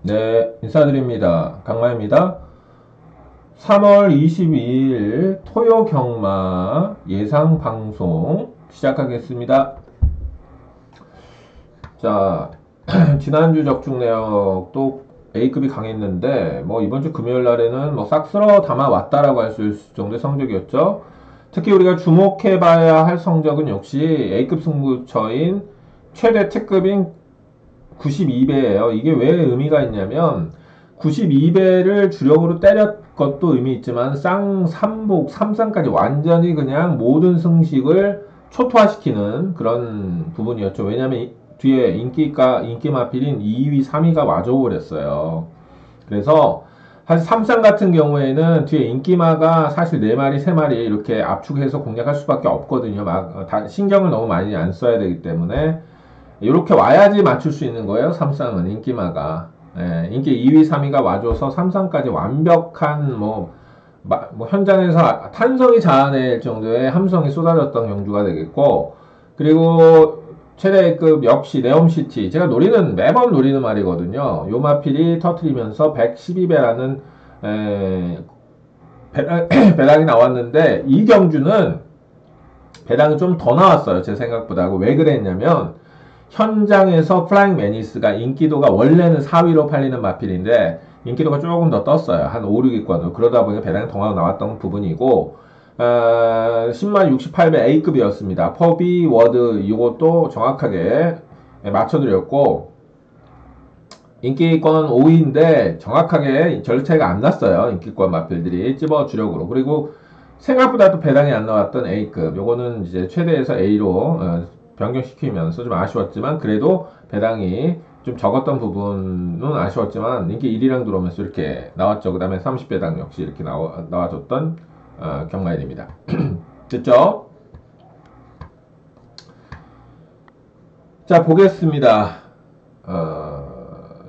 네, 인사드립니다. 강마입니다. 3월 22일 토요 경마 예상 방송 시작하겠습니다. 자, 지난주 적중 내역도 A급이 강했는데, 이번 주 금요일 날에는 싹 쓸어 담아 왔다라고 할 수 있을 정도의 성적이었죠. 특히 우리가 주목해봐야 할 성적은 역시 A급 승부처인 최대 특급인 92배예요. 이게 왜 의미가 있냐면 92배를 주력으로 때렸 것도 의미 있지만 삼복, 삼상까지 완전히 그냥 모든 승식을 초토화시키는 그런 부분이었죠. 왜냐면 뒤에 인기 마필인 2위, 3위가 와줘버렸어요. 그래서 사실 삼상 같은 경우에는 뒤에 인기마가 사실 4마리, 3마리 이렇게 압축해서 공략할 수밖에 없거든요. 신경을 너무 많이 안 써야 되기 때문에 이렇게 와야지 맞출 수 있는 거예요. 삼상은 인기마가. 인기 2위, 3위가 와줘서 삼상까지 완벽한 현장에서 탄성이 자아낼 정도의 함성이 쏟아졌던 경주가 되겠고, 그리고 최대급 역시 네옴시티. 제가 매번 노리는 말이거든요. 요마필이 터트리면서 112배라는 배당이 나왔는데, 이 경주는 배당이 좀 더 나왔어요. 제 생각보다. 왜 그랬냐면, 현장에서 플라잉 매니스가 인기도가 원래는 4위로 팔리는 마필인데 인기도가 조금 더 떴어요. 한 5, 6위권으로. 그러다 보니 배당이 더 나왔던 부분이고 10만 68배 A급이었습니다. 퍼비, 워드 이것도 정확하게 맞춰드렸고 인기권 5위인데 정확하게 절 차이가 안 났어요. 인기권 마필들이 찝어 주력으로. 그리고 생각보다 또 배당이 안 나왔던 A급. 요거는 이제 최대에서 A로 변경시키면서 좀 아쉬웠지만 그래도 배당이 좀 적었던 부분은 아쉬웠지만 인기 1위랑 들어오면서 이렇게 나왔죠. 그 다음에 30배당 역시 이렇게 나와줬던 경마일입니다. 됐죠? 자, 보겠습니다.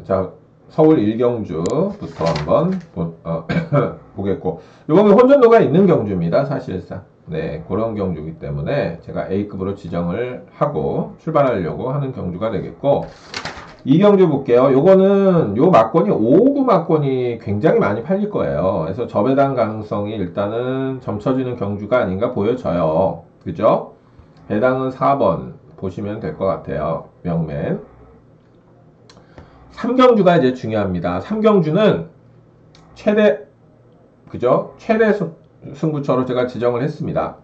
자, 서울 1경주부터 한번 보겠고, 이거는 혼전도가 있는 경주입니다. 사실상. 네, 그런 경주이기 때문에 제가 A급으로 지정을 하고 출발하려고 하는 경주가 되겠고, 이 경주 볼게요. 요거는 요 막권이 5구 막권이 굉장히 많이 팔릴 거예요. 그래서 저배당 가능성이 일단은 점쳐지는 경주가 아닌가 보여져요. 그죠? 배당은 4번 보시면 될 것 같아요. 명맨. 3경주가 이제 중요합니다. 3경주는 최대 승부처로 제가 지정을 했습니다.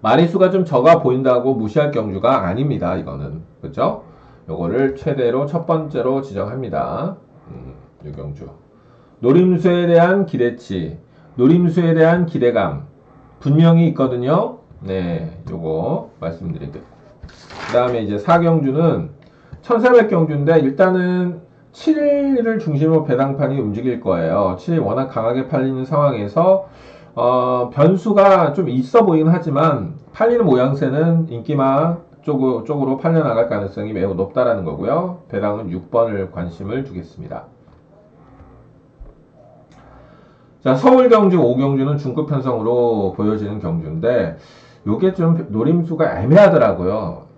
마리수가 좀 적어 보인다고 무시할 경주가 아닙니다. 이거는. 그죠? 요거를 최대로 첫 번째로 지정합니다. 이 경주. 노림수에 대한 기대치, 노림수에 대한 기대감 분명히 있거든요. 네, 요거 말씀드릴게요. 그 다음에 이제 4경주는 1400경주인데 일단은 7을 중심으로 배당판이 움직일 거예요. 7이 워낙 강하게 팔리는 상황에서 변수가 좀 있어 보이긴 하지만 팔리는 모양새는 인기마 쪽으로 팔려나갈 가능성이 매우 높다라는 거고요. 배당은 6번을 관심을 두겠습니다. 자, 서울 경주 5경주는 중급 편성으로 보여지는 경주인데 요게 좀 노림수가 애매하더라고요.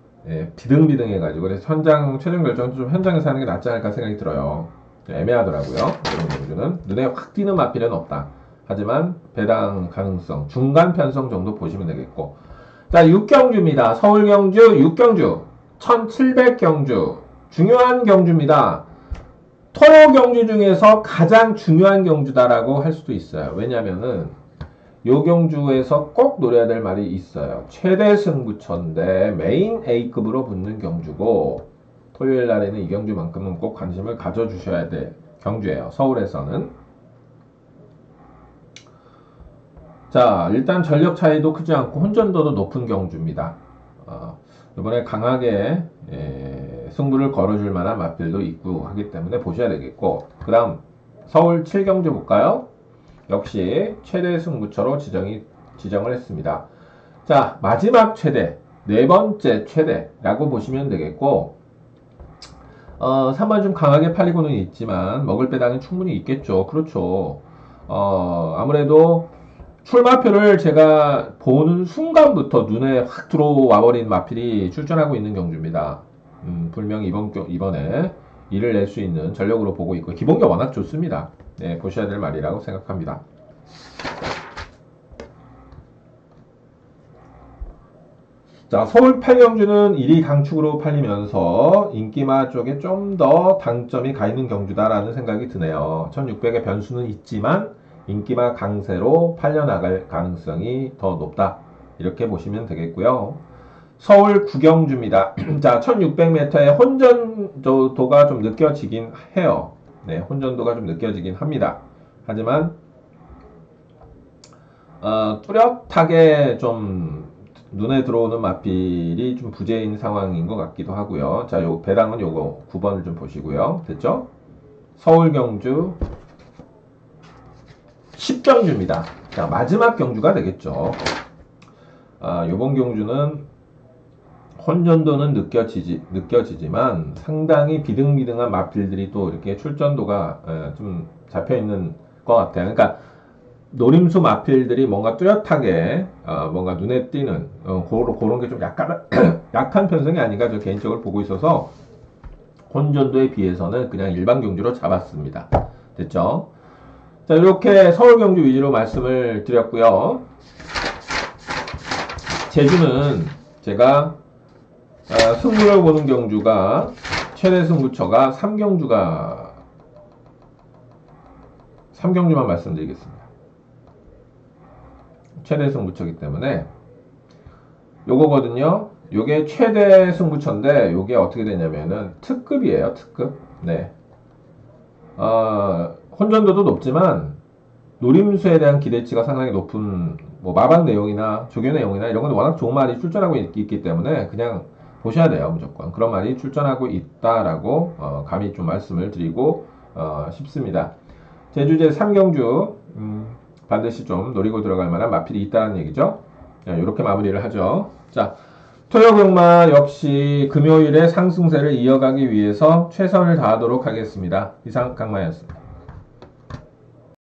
비등비등해가지고 그래서 최종 결정은 좀 현장에서 하는 게 낫지 않을까 생각이 들어요. 애매하더라고요. 이런 경주는 눈에 확 띄는 마필은 없다. 하지만 배당 가능성 중간 편성 정도 보시면 되겠고, 자 6경주입니다. 서울 경주 6경주 1700경주 중요한 경주입니다. 토요 경주 중에서 가장 중요한 경주다라고 할 수도 있어요. 왜냐면은 요 경주에서 꼭 노려야 될 말이 있어요. 최대 승부처인데 메인 A급으로 붙는 경주고 토요일 날에는 이 경주만큼은 꼭 관심을 가져주셔야 될 경주예요. 서울에서는. 자, 일단 전력 차이도 크지 않고 혼전도도 높은 경주입니다. 이번에 강하게 승부를 걸어줄 만한 마필도 있고 하기 때문에 보셔야 되겠고, 그 다음 서울 7경주 볼까요? 역시 최대 승부처로 지정을 했습니다. 자, 마지막 최대, 네 번째 최대라고 보시면 되겠고, 3번 좀 강하게 팔리고는 있지만 먹을 배당이 충분히 있겠죠. 그렇죠. 아무래도 출마표를 제가 보는 순간부터 눈에 확 들어와 버린 마필이 출전하고 있는 경주입니다. 분명히 이번에 일을 낼 수 있는 전력으로 보고 있고 기본기 워낙 좋습니다. 네, 보셔야 될 말이라고 생각합니다. 자, 서울 8경주는 1위 강축으로 팔리면서 인기마 쪽에 좀 더 당점이 가 있는 경주다라는 생각이 드네요. 1600의 변수는 있지만 인기마 강세로 팔려나갈 가능성이 더 높다. 이렇게 보시면 되겠고요. 서울 9경주입니다. 자, 1600m의 혼전도가 좀 느껴지긴 해요. 네, 혼전도가 좀 느껴지긴 합니다. 하지만 뚜렷하게 좀 눈에 들어오는 마필이 좀 부재인 상황인 것 같기도 하고요. 자, 요 배당은 요거 9번을 좀 보시고요. 됐죠? 서울 경주 10경주입니다. 자, 마지막 경주가 되겠죠. 요번 경주는 혼전도는 느껴지지만 상당히 비등비등한 마필들이 또 이렇게 출전도가 좀 잡혀있는 것 같아요. 그러니까 노림수 마필들이 뭔가 뚜렷하게 뭔가 눈에 띄는 그런 게 좀 약한 편성이 아닌가 저 개인적으로 보고 있어서 혼전도에 비해서는 그냥 일반 경주로 잡았습니다. 됐죠? 자, 이렇게 서울 경주 위주로 말씀을 드렸고요. 제주는 제가 승부를 보는 경주가 최대 승부처가 3경주만 말씀드리겠습니다. 최대 승부처이기 때문에 요거거든요. 요게 최대 승부처인데 요게 어떻게 되냐면은 특급이에요. 특급. 네. 혼전도도 높지만 노림수에 대한 기대치가 상당히 높은 뭐 마방 내용이나 조교 내용이나 이런 건 워낙 좋은 말이 출전하고 있기 때문에 그냥 보셔야 돼요. 무조건 그런 말이 출전하고 있다라고 감히 좀 말씀을 드리고 싶습니다. 제주제 3경주 반드시 좀 노리고 들어갈 만한 마필이 있다는 얘기죠. 이렇게 마무리를 하죠. 자, 토요금마 역시 금요일에 상승세를 이어가기 위해서 최선을 다하도록 하겠습니다. 이상 강마였습니다.